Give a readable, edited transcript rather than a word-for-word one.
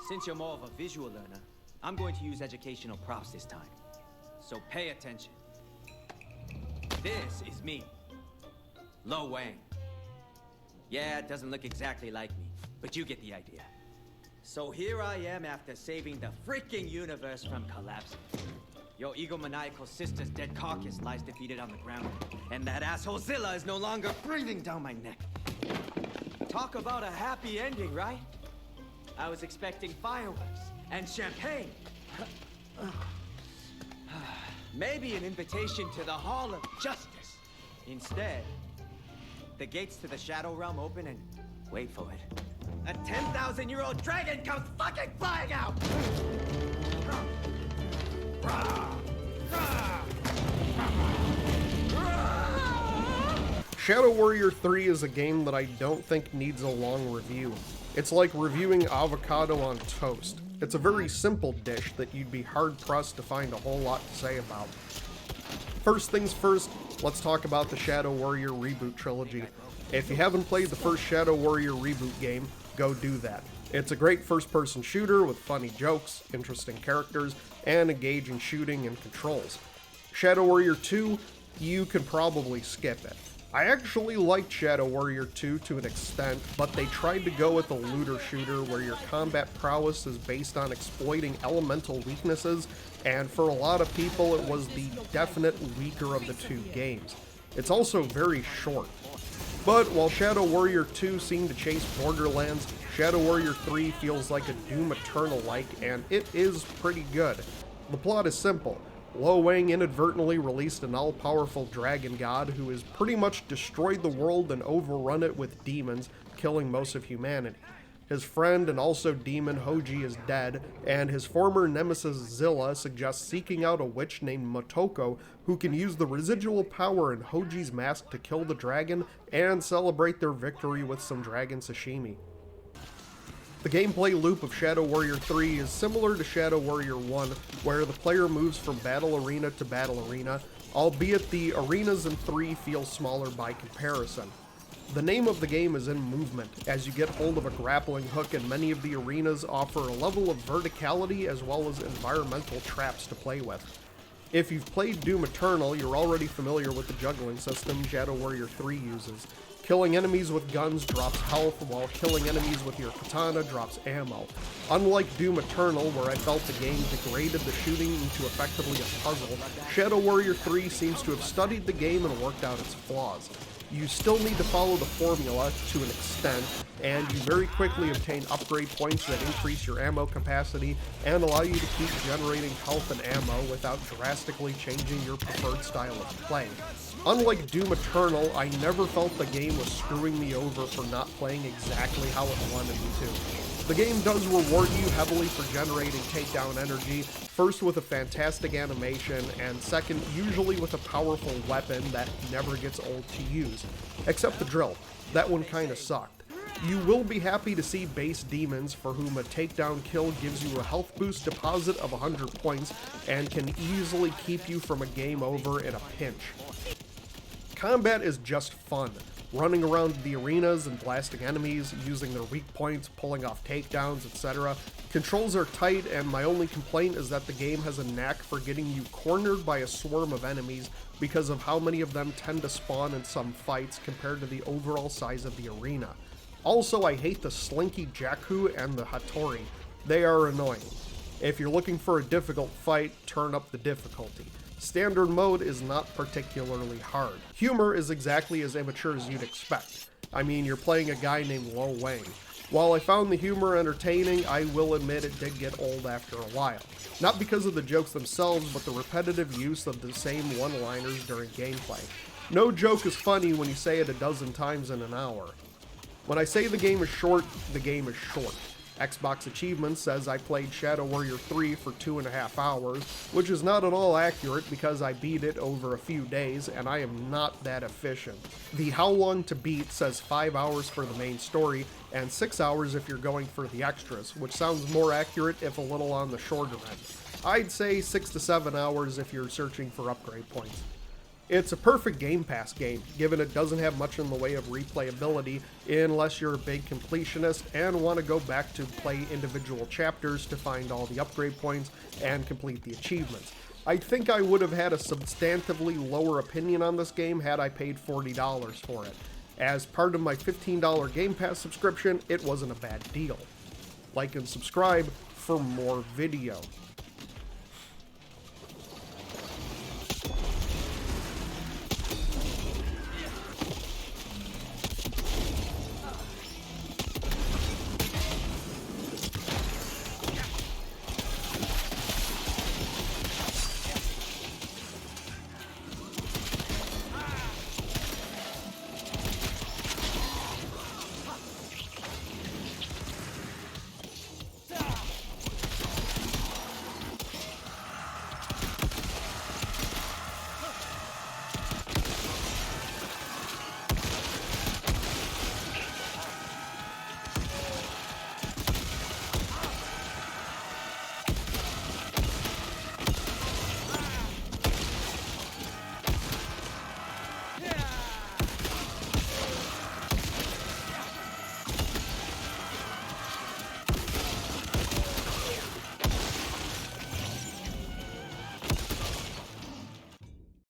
Since you're more of a visual learner, I'm going to use educational props this time. So pay attention. This is me, Lo Wang. Yeah, it doesn't look exactly like me, but you get the idea. So here I am after saving the freaking universe from collapsing. Your egomaniacal sister's dead carcass lies defeated on the ground, and that asshole Zilla is no longer breathing down my neck. Talk about a happy ending, right? I was expecting fireworks and champagne. Maybe an invitation to the Hall of Justice. Instead, the gates to the Shadow Realm open and, wait for it, a 10,000-year-old dragon comes fucking flying out! Shadow Warrior 3 is a game that I don't think needs a long review. It's like reviewing avocado on toast. It's a very simple dish that you'd be hard-pressed to find a whole lot to say about. First things first, let's talk about the Shadow Warrior Reboot trilogy. If you haven't played the first Shadow Warrior Reboot game, go do that. It's a great first-person shooter with funny jokes, interesting characters, and engaging shooting and controls. Shadow Warrior 2, you could probably skip it. I actually liked Shadow Warrior 2 to an extent, but they tried to go with a looter shooter where your combat prowess is based on exploiting elemental weaknesses, and for a lot of people it was the definite weaker of the two games. It's also very short. But while Shadow Warrior 2 seemed to chase Borderlands, Shadow Warrior 3 feels like a Doom Eternal-like, and it is pretty good. The plot is simple. Lo Wang inadvertently released an all-powerful dragon god who has pretty much destroyed the world and overrun it with demons, killing most of humanity. His friend and also demon Hoji is dead, and his former nemesis Zilla suggests seeking out a witch named Motoko who can use the residual power in Hoji's mask to kill the dragon and celebrate their victory with some dragon sashimi. The gameplay loop of Shadow Warrior 3 is similar to Shadow Warrior 1, where the player moves from battle arena to battle arena, albeit the arenas in 3 feel smaller by comparison. The name of the game is in movement, as you get hold of a grappling hook, and many of the arenas offer a level of verticality as well as environmental traps to play with. If you've played Doom Eternal, you're already familiar with the juggling system Shadow Warrior 3 uses. Killing enemies with guns drops health, while killing enemies with your katana drops ammo. Unlike Doom Eternal, where I felt the game degraded the shooting into effectively a puzzle, Shadow Warrior 3 seems to have studied the game and worked out its flaws. You still need to follow the formula to an extent, and you very quickly obtain upgrade points that increase your ammo capacity and allow you to keep generating health and ammo without drastically changing your preferred style of play. Unlike Doom Eternal, I never felt the game was screwing me over for not playing exactly how it wanted me to. The game does reward you heavily for generating takedown energy, first with a fantastic animation, and second, usually with a powerful weapon that never gets old to use. Except the drill. That one kinda sucked. You will be happy to see base demons for whom a takedown kill gives you a health boost deposit of 100 points and can easily keep you from a game over in a pinch. Combat is just fun. Running around the arenas and blasting enemies, using their weak points, pulling off takedowns, etc. Controls are tight, and my only complaint is that the game has a knack for getting you cornered by a swarm of enemies because of how many of them tend to spawn in some fights compared to the overall size of the arena. Also, I hate the Slinky Jakku and the Hattori. They are annoying. If you're looking for a difficult fight, turn up the difficulty. Standard mode is not particularly hard. Humor is exactly as immature as you'd expect. I mean, you're playing a guy named Lo Wang. While I found the humor entertaining, I will admit it did get old after a while. Not because of the jokes themselves, but the repetitive use of the same one-liners during gameplay. No joke is funny when you say it a dozen times in an hour. When I say the game is short, the game is short. Xbox Achievements says I played Shadow Warrior 3 for 2.5 hours, which is not at all accurate because I beat it over a few days and I am not that efficient. The How Long to Beat says 5 hours for the main story and 6 hours if you're going for the extras, which sounds more accurate if a little on the shorter end. I'd say 6 to 7 hours if you're searching for upgrade points. It's a perfect Game Pass game, given it doesn't have much in the way of replayability unless you're a big completionist and want to go back to play individual chapters to find all the upgrade points and complete the achievements. I think I would have had a substantively lower opinion on this game had I paid $40 for it. As part of my $15 Game Pass subscription, it wasn't a bad deal. Like and subscribe for more video.